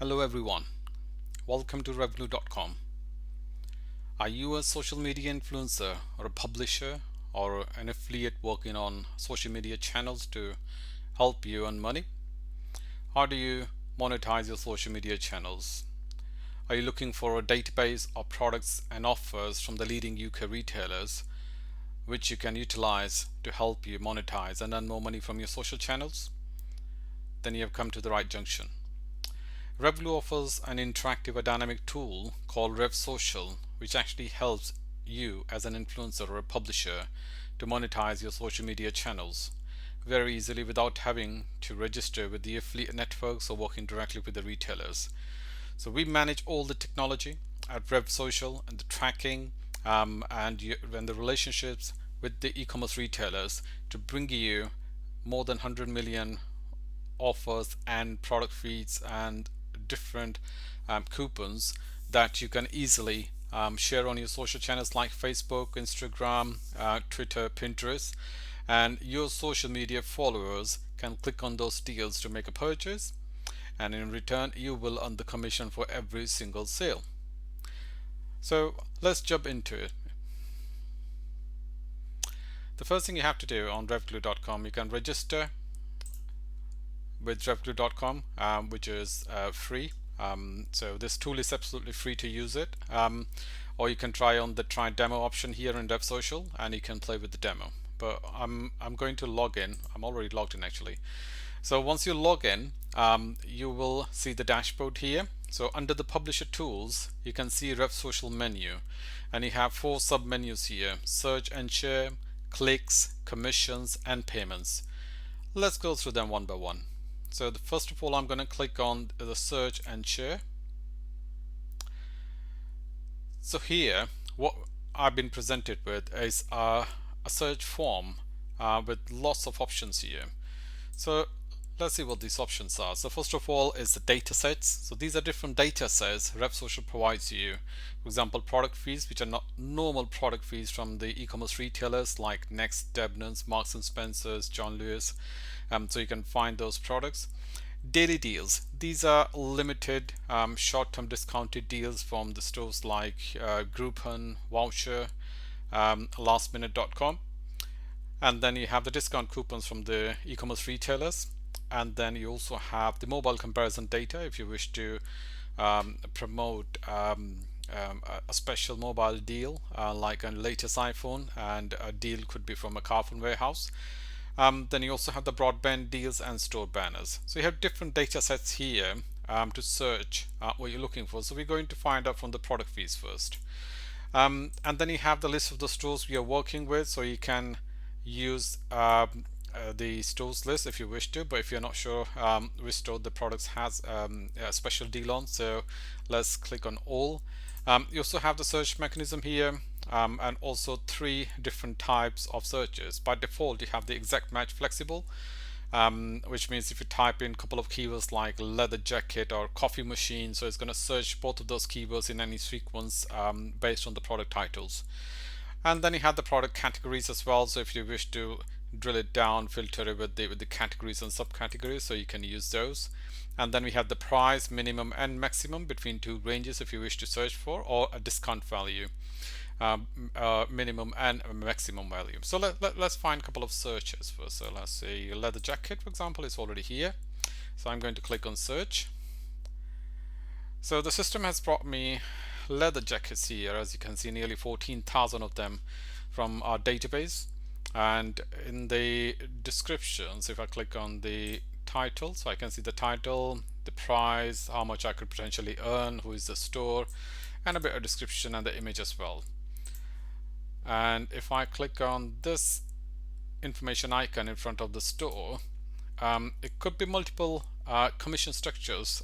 Hello everyone, welcome to RevGlue.com. Are you a social media influencer or a publisher or an affiliate working on social media channels to help you earn money? How do you monetize your social media channels? Are you looking for a database of products and offers from the leading UK retailers which you can utilize to help you monetize and earn more money from your social channels? Then you have come to the right junction. RevGlue offers an interactive or dynamic tool called Revsocial, which actually helps you as an influencer or a publisher to monetize your social media channels very easily without having to register with the affiliate networks or working directly with the retailers. So we manage all the technology at Revsocial and the tracking and the relationships with the e-commerce retailers to bring you more than 100 million offers and product feeds and different coupons that you can easily share on your social channels like Facebook, Instagram, Twitter, Pinterest, and your social media followers can click on those deals to make a purchase, and in return you will earn the commission for every single sale. So let's jump into it. The first thing you have to do on RevGlue.com, you can register with RevGlue.com, which is free. So this tool is absolutely free to use it, or you can try on the try demo option here in Revsocial and you can play with the demo. But I'm going to log in. I'm already logged in actually. So once you log in, you will see the dashboard here. So under the publisher tools, you can see Revsocial menu, and you have 4 sub menus here: search and share, clicks, commissions, and payments. Let's go through them one by one. So first of all, I'm going to click on the search and share. So here, what I've been presented with is a search form with lots of options here. So let's see what these options are. So first of all is the data sets. So these are different data sets Revsocial provides you. For example, product feeds, which are not normal product feeds from the e-commerce retailers like Next, Debenhams, Marks and Spencers, John Lewis. So you can find those products. Daily deals. These are limited short-term discounted deals from the stores like Groupon, Voucher, lastminute.com. And then you have the discount coupons from the e-commerce retailers. And then you also have the mobile comparison data if you wish to promote a special mobile deal like a latest iPhone, and a deal could be from a Carphone warehouse. Then you also have the broadband deals and store banners. So you have different data sets here to search what you're looking for. So we're going to find out from the product feeds first. And then you have the list of the stores we are working with, so you can use the stores list if you wish to, but if you're not sure which store the products has a special deal on, so let's click on all. You also have the search mechanism here, and also 3 different types of searches. By default you have the exact match flexible, which means if you type in a couple of keywords like leather jacket or coffee machine, so it's going to search both of those keywords in any sequence based on the product titles. And then you have the product categories as well, so if you wish to drill it down, filter it with the categories and subcategories, so you can use those. And then we have the price, minimum and maximum between 2 ranges if you wish to search for, or a discount value, minimum and maximum value. So let's find a couple of searches first. So let's say leather jacket, for example, is already here. So I'm going to click on search. So the system has brought me leather jackets here. As you can see, nearly 14,000 of them from our database. And in the descriptions, if I click on the title, so I can see the title, the price, how much I could potentially earn, who is the store, and a bit of description and the image as well. And if I click on this information icon in front of the store, it could be multiple commission structures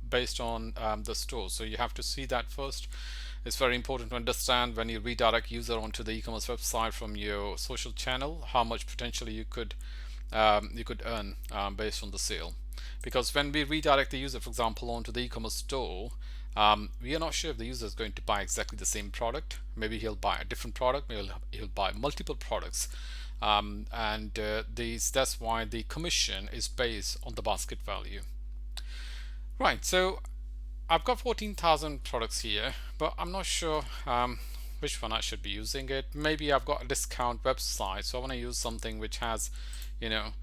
based on the store. So you have to see that first. It's very important to understand when you redirect user onto the e-commerce website from your social channel, how much potentially you could earn based on the sale. Because when we redirect the user, for example, onto the e-commerce store, we are not sure if the user is going to buy exactly the same product. Maybe he'll buy a different product, maybe he'll buy multiple products. That's why the commission is based on the basket value. Right, so I've got 14,000 products here, but I'm not sure which one I should be using it. Maybe I've got a discount website, so I want to use something which has, you know,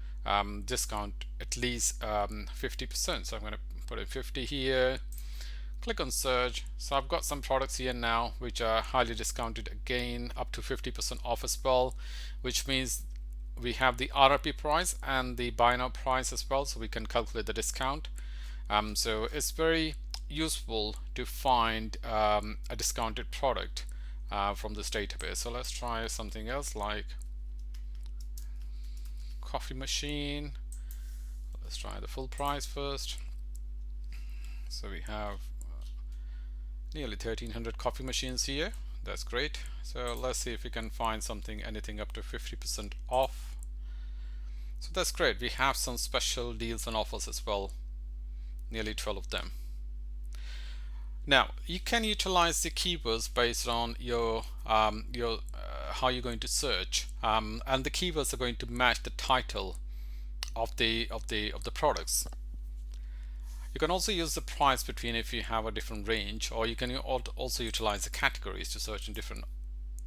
discount at least 50%. So I'm going to put in 50 here. Click on search. So I've got some products here now which are highly discounted, again up to 50% off as well, which means we have the RRP price and the buy now price as well, so we can calculate the discount. So it's very useful to find a discounted product from this database. So let's try something else like coffee machine. Let's try the full price first. So we have nearly 1300 coffee machines here. That's great. So let's see if we can find something, anything up to 50% off. So that's great. We have some special deals and offers as well, nearly 12 of them. Now you can utilize the keywords based on your how you're going to search, and the keywords are going to match the title of the products. You can also use the price between if you have a different range, or you can also utilize the categories to search in different.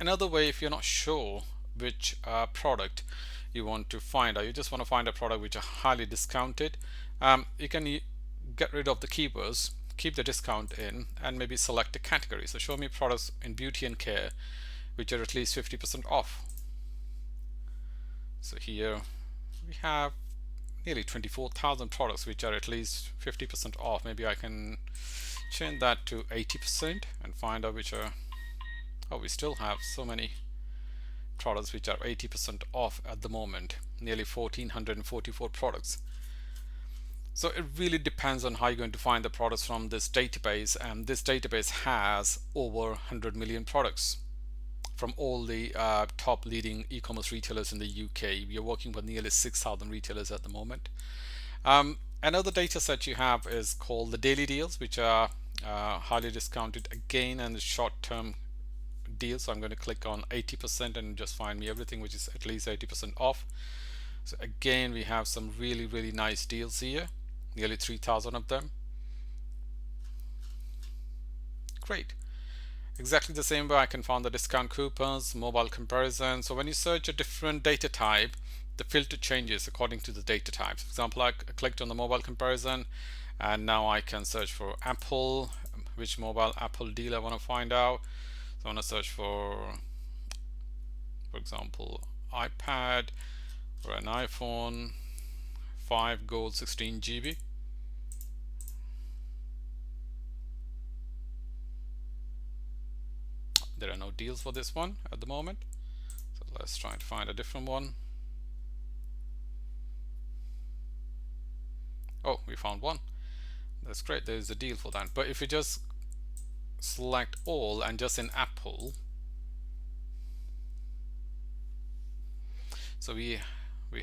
Another way, if you're not sure which product you want to find, or you just want to find a product which are highly discounted, you can get rid of the keywords, keep the discount in, and maybe select a category. So show me products in beauty and care which are at least 50% off. So here we have nearly 24,000 products which are at least 50% off. Maybe I can change that to 80% and find out which are, oh, we still have so many products which are 80% off at the moment, nearly 1444 products. So it really depends on how you're going to find the products from this database, and this database has over 100 million products from all the top leading e-commerce retailers in the UK. We are working with nearly 6,000 retailers at the moment. Another data set you have is called the daily deals, which are highly discounted again, and the short-term deals. So I'm going to click on 80% and just find me everything which is at least 80% off. So again, we have some really nice deals here, nearly 3,000 of them. Great. Exactly the same way I can find the discount coupons, mobile comparison. So when you search a different data type, the filter changes according to the data type. For example, I clicked on the mobile comparison, and now I can search for Apple, which mobile Apple deal I want to find out. So I want to search for example, iPad or an iPhone 5 Gold 16 GB. There are no deals for this one at the moment, so let's try to find a different one. Oh, we found one. That's great. There is a deal for that. But if you just select all and just in Apple, so we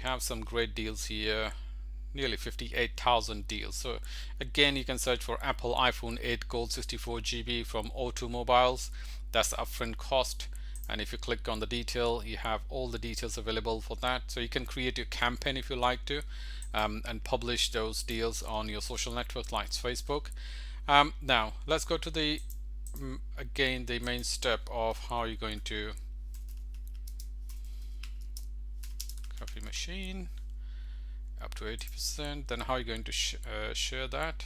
have some great deals here, nearly 58,000 deals. So again, you can search for Apple iPhone 8 Gold 64 GB from O2 Mobiles. That's the upfront cost, and if you click on the detail, you have all the details available for that. So you can create your campaign if you like to, and publish those deals on your social networks like Facebook. Now let's go to the again the main step of how you're going to coffee machine up to 80%, then how you're going to share that.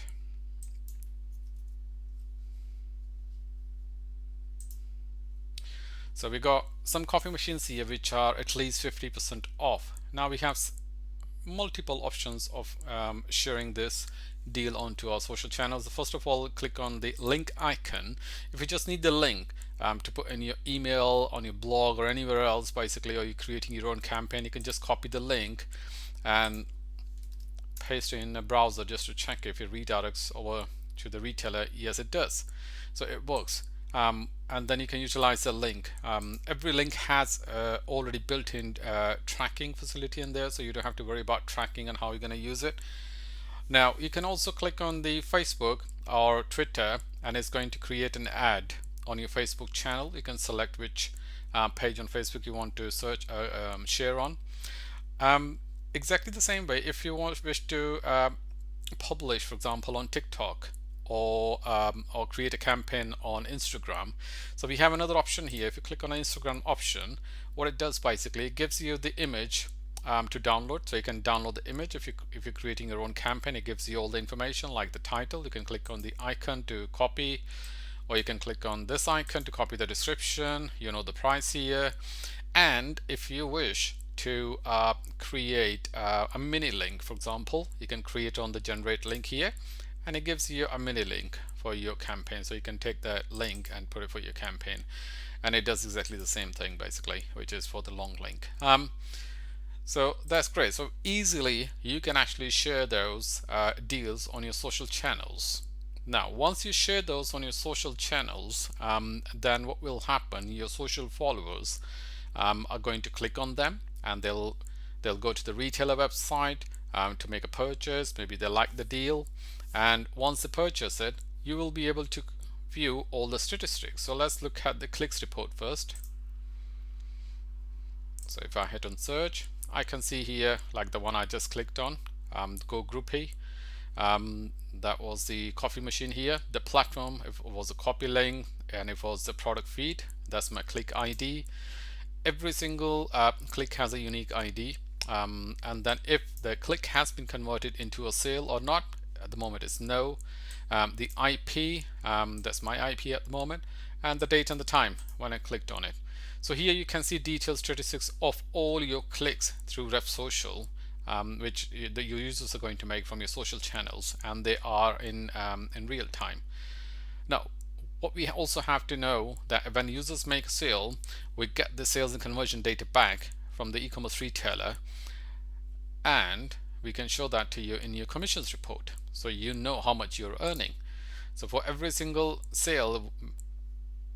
So we got some coffee machines here which are at least 50% off. Now we have multiple options of sharing this deal onto our social channels. First of all, click on the link icon. If you just need the link to put in your email, on your blog, or anywhere else basically, or you're creating your own campaign, you can just copy the link and paste it in a browser just to check if it redirects over to the retailer. Yes, it does. So it works. And then you can utilize the link. Every link has already built-in tracking facility in there, so you don't have to worry about tracking and how you're going to use it. Now you can also click on the Facebook or Twitter, and it's going to create an ad on your Facebook channel. You can select which page on Facebook you want to search share on. Exactly the same way, if you wish to publish, for example, on TikTok, or create a campaign on Instagram. So we have another option here. If you click on the Instagram option, what it does basically, it gives you the image to download. So you can download the image if you're creating your own campaign. It gives you all the information like the title. You can click on the icon to copy, or you can click on this icon to copy the description, the price here. And if you wish to create a mini link, for example, you can create on the generate link here, and it gives you a mini link for your campaign. So you can take that link and put it for your campaign, and it does exactly the same thing basically, which is for the long link. So that's great. So easily you can actually share those deals on your social channels. Now, once you share those on your social channels, then what will happen, your social followers are going to click on them, and they'll go to the retailer website to make a purchase. Maybe they like the deal, and once they purchase it, you will be able to view all the statistics. So let's look at the clicks report first. So if I hit on search, I can see here, like the one I just clicked on, Go Groupie. That was the coffee machine here. The platform, if it was a copy link, and if it was the product feed, that's my click ID. Every single click has a unique ID, and then if the click has been converted into a sale or not, at the moment it's no. The IP, that's my IP at the moment, and the date and the time when I clicked on it. So here you can see detailed statistics of all your clicks through Revsocial, which your users are going to make from your social channels, and they are in real time. Now, what we also have to know that when users make a sale, we get the sales and conversion data back from the e-commerce retailer, and we can show that to you in your commissions report, so you know how much you're earning. So for every single sale,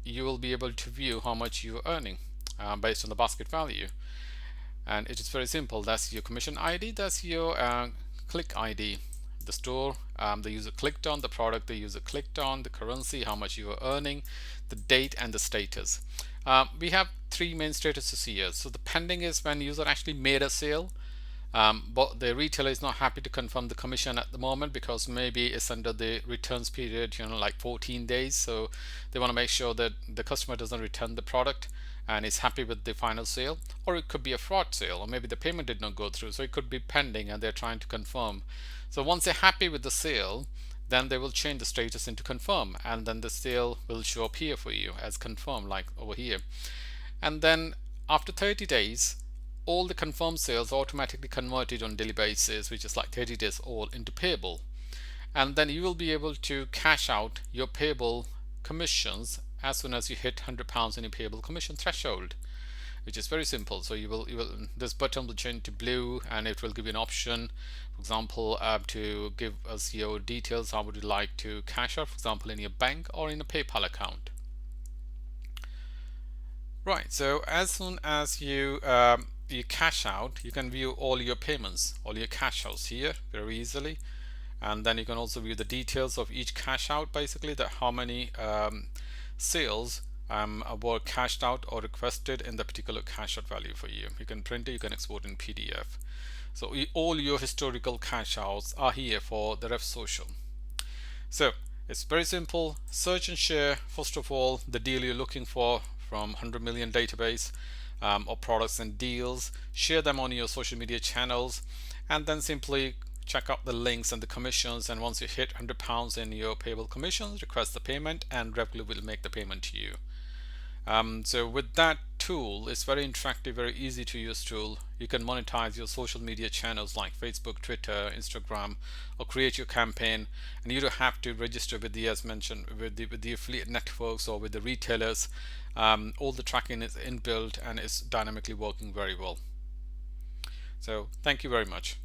you will be able to view how much you're earning based on the basket value. And it is very simple. That's your commission ID, that's your click ID, the store the user clicked on, the product the user clicked on, the currency, how much you are earning, the date, and the status. We have three main statuses here. So the pending is when user actually made a sale, but the retailer is not happy to confirm the commission at the moment because maybe it's under the returns period, like 14 days. So they want to make sure that the customer doesn't return the product and is happy with the final sale. Or it could be a fraud sale, or maybe the payment did not go through, so it could be pending and they're trying to confirm. So once they're happy with the sale, then they will change the status into confirm, and then the sale will show up here for you as confirmed, like over here. And then after 30 days, all the confirmed sales automatically converted on daily basis, which is like 30 days old, into payable. And then you will be able to cash out your payable commissions as soon as you hit £100 in your payable commission threshold, which is very simple. So you will this button will change to blue, and it will give you an option, for example, to give us your details. How would you like to cash out, for example, in your bank or in a PayPal account? Right, so as soon as you cash out, you can view all your payments, all your cash outs here very easily. And then you can also view the details of each cash out, basically that how many sales were cashed out or requested in the particular cash out value for you. You can print it, you can export in PDF. So all your historical cash outs are here for the Revsocial. So it's very simple. Search and share, first of all, the deal you're looking for from 100 million database of products and deals. Share them on your social media channels, and then simply check out the links and the commissions. And once you hit £100 in your payable commissions, request the payment, and RevGlue will make the payment to you. So with that tool, it's very interactive, very easy to use tool. You can monetize your social media channels like Facebook, Twitter, Instagram, or create your campaign, and you don't have to register with the, as mentioned, with the affiliate networks or with the retailers. All the tracking is inbuilt and is dynamically working very well. So thank you very much.